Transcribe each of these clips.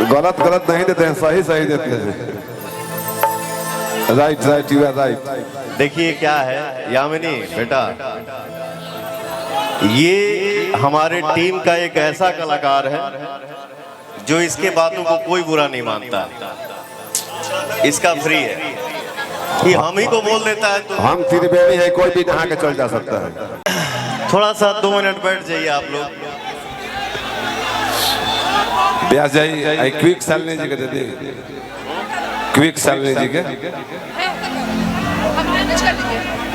गलत गलत नहीं देते हैं, सही सही देते हैं। Right right, you are right. देखिए क्या है यामिनी बेटा, ये हमारे टीम का एक ऐसा कलाकार है जो इसके बातों को कोई बुरा नहीं मानता। इसका फ्री है कि हम ही को बोल देता है तो हम त्रिवेणी है, कोई भी नहा के चल जा सकता है। थोड़ा सा 2 मिनट बैठ जाइए आप लोग। ब्यास जाइए, क्विक सालनी जी के दे दी, क्विक सालनी जी के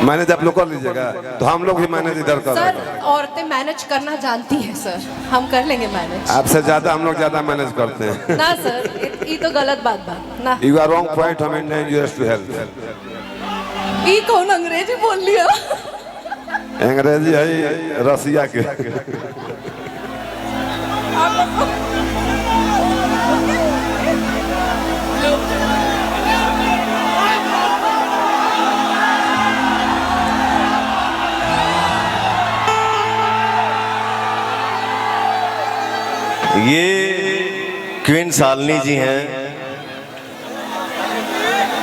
मैनेज आप लोग कर लीजिएगा, तो हम लोग भी मैनेज इधर कर सर। औरतें मैनेज करना जानती हैं सर, हम कर लेंगे मैनेज। आपसे ज्यादा हम लोग ज्यादा मैनेज करते हैं ना सर, ये तो गलत बात ना। यू आर रॉन्ग पॉइंट, हम इंडियन यूएस टू हेल्प। ये कौन अंग्रेजी बोल लिया? अंग्रेजी है रसिया के। ये क्वीन शालिनी जी हैं,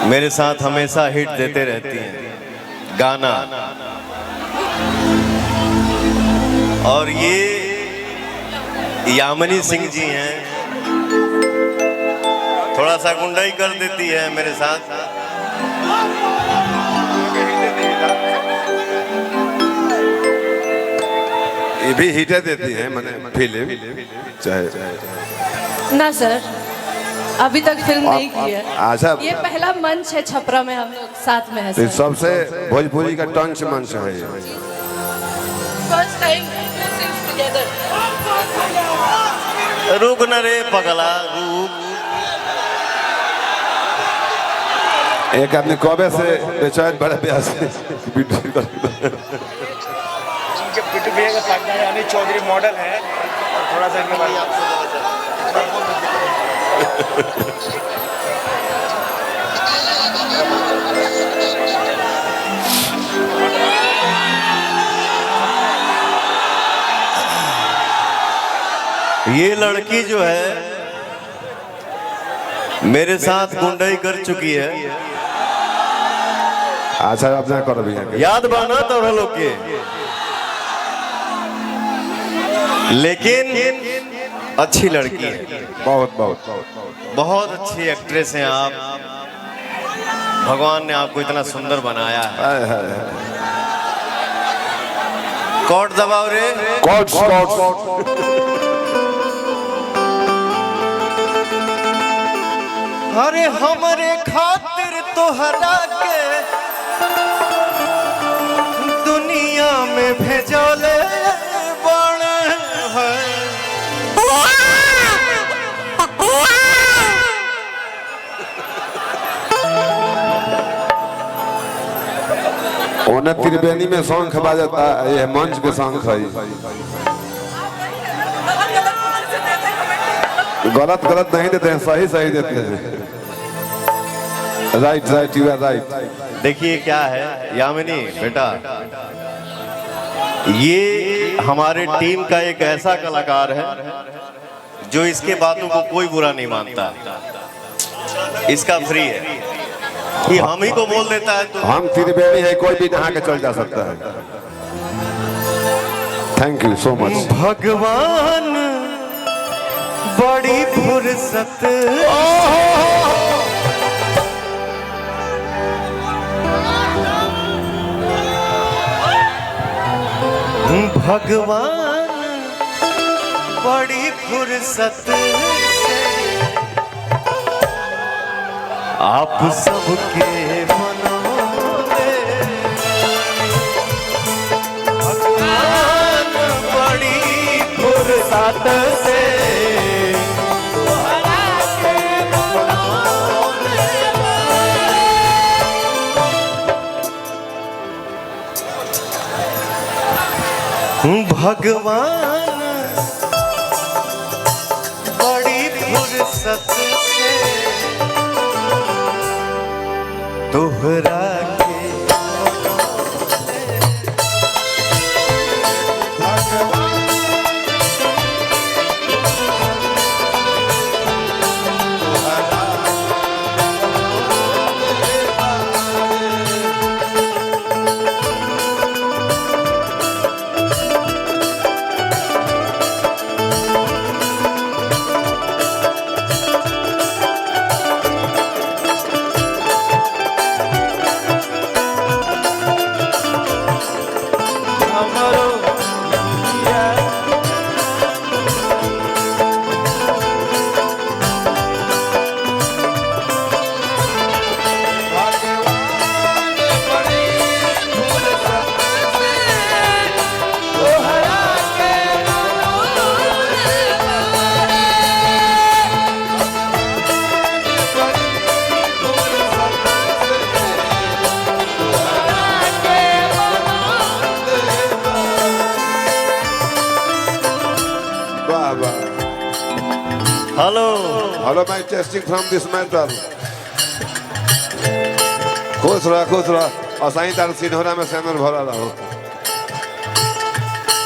मेरे साथ हमेशा हिट देते रहती हैं गाना। और ये यामिनी सिंह जी हैं, थोड़ा सा गुंडाई कर देती है मेरे साथ। ये भी हिटे देती है मैंने फिल्म चाहे ना सर, अभी तक फिल्म नहीं की है। अच्छा, ये पहला मंच है छपरा में, हम लोग साथ में है तो सर। सबसे भोजपुरी का टंच मंच है ये। First time together. रुक न रे पगला रुक। एक आदमी कबे से बेचारे बड़ा ब्यास पिट्टू भैया का पार्टनर है अनिल चौधरी, मॉडल है। और थोड़ा सा इनके बारे में ये लड़की जो है मेरे साथ गुंडाई कर चुकी है। अच्छा अपना करो भैया, याद बाना तो लोग के, लेकिन अच्छी लड़की है, बहुत बहुत बहुत अच्छी एक्ट्रेस हैं आप। भगवान ने आपको इतना सुंदर बनाया है। कॉर्ड दबाओ रे, कॉर्ड। अरे हमरे खातिर तोहरा के दुनिया में भेजले बन है। उन्हें त्रिवेणी में शंख बजाता है, ये मंच के शंख है। गलत गलत नहीं देते हैं, सही सही देते हैं। Right right, you are right. देखिए क्या है यामिनी बेटा, ये हमारे टीम का एक ऐसा कलाकार है जो इसके बातों को कोई बुरा नहीं मानता। इसका फ्री है कि हम ही को बोल देता है तो हम त्रिवेणी है, कोई भी नहा के चल जा सकता है। Thank you so much. भगवान बड़ी फुर्सत भगवान बड़ी फुर्सत से आप सबके मनों में भगवान बड़ी फुर्सत से भगवान बड़ी फुर्सत से तोहरा के hello hello my testing from this matter. खुश रह और साईं तार सिन्होरा में सेनर भरा रहो।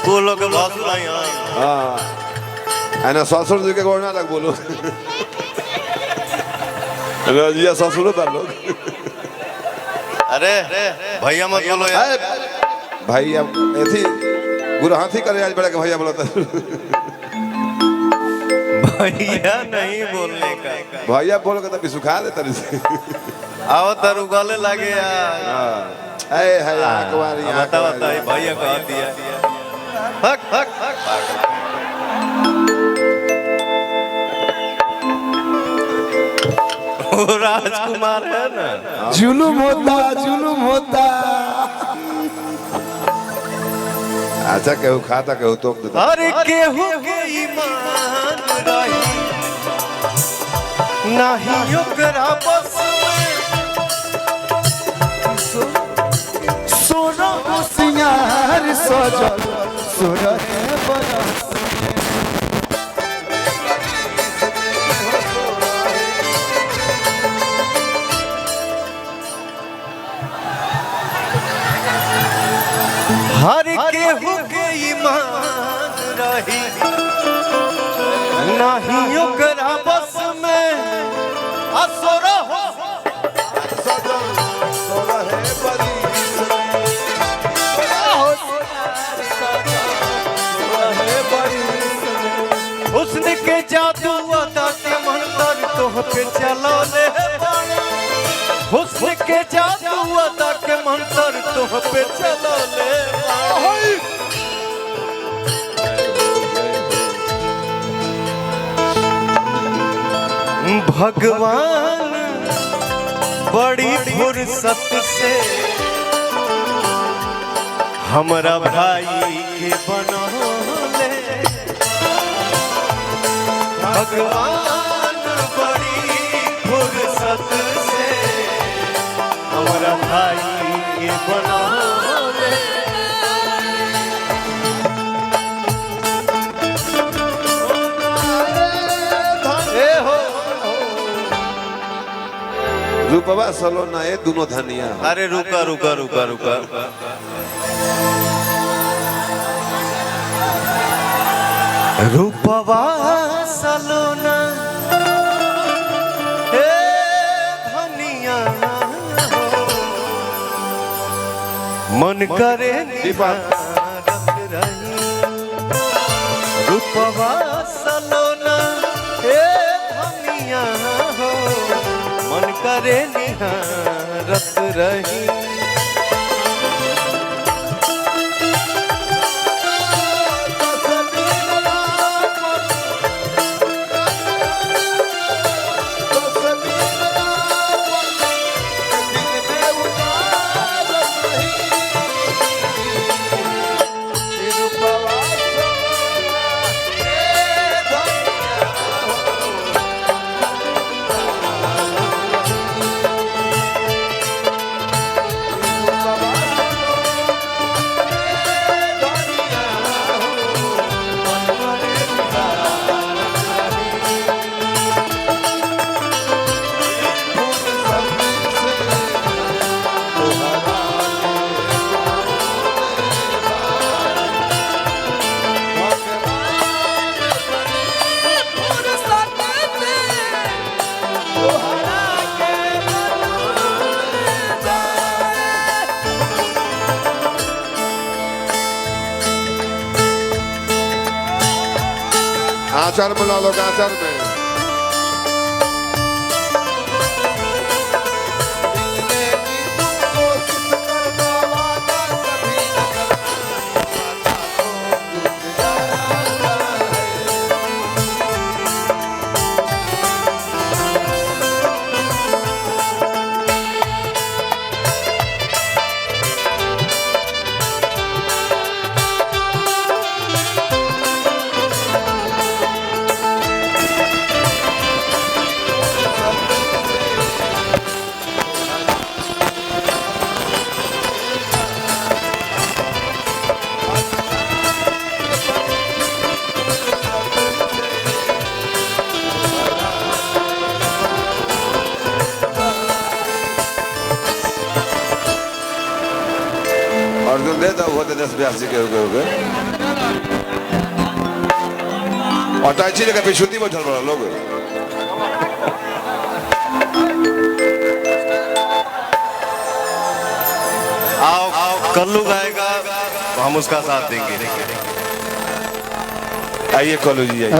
बोलो के भासुर आई हाँ एना ससुर जी के गोना लग बोलो। रजिया ससुर तार लोग। अरे भैया मत बोलो यार। भाई अब ऐसी गुरु हाथी करे आज बड़ा के भैया बोलता। भैया नहीं बोलने का। भैया बोल के तभी सुखा दे तरी से। आओ तरु गले लगे यार। ए है कुमारी बता भैया कहा दिया। हक हक हक वो राजकुमार है ना। जुलुम होता। अच्छा केहू खाता केहू तो अरे केहू के ईमान रही नहीं ओकरा बस सोना सिंगार सजल सोरहे बरस हर केहू के ईमान रही नहीं ओकरा बस में असर हो हुस्न के जादू अदा के मंतर तोह पे चलौले हुस्न के जादू अदा के मंतर तोह पे चलौले भगवान बड़ी फुर्सत से हमरा भाई के बनौले भगवान बड़ी फुर्सत से हमरा भाई के बनौले रूपवा सलोना ये दोनों धनिया। अरे रुका रुका रुका रुका रूपवा सलोना हे धनिया मन करे रूपवा सलोना हे धनिया हो मन करे निहारत रही आचार बना लो आचार में। और जो दे दो वो दे 10-82 के रुके और टाइची लगा पेशुद्धी में चल पड़ा लोग आओ कल्लू गाएगा तो हम उसका साथ देंगे। आइए कॉलेज जी आइए।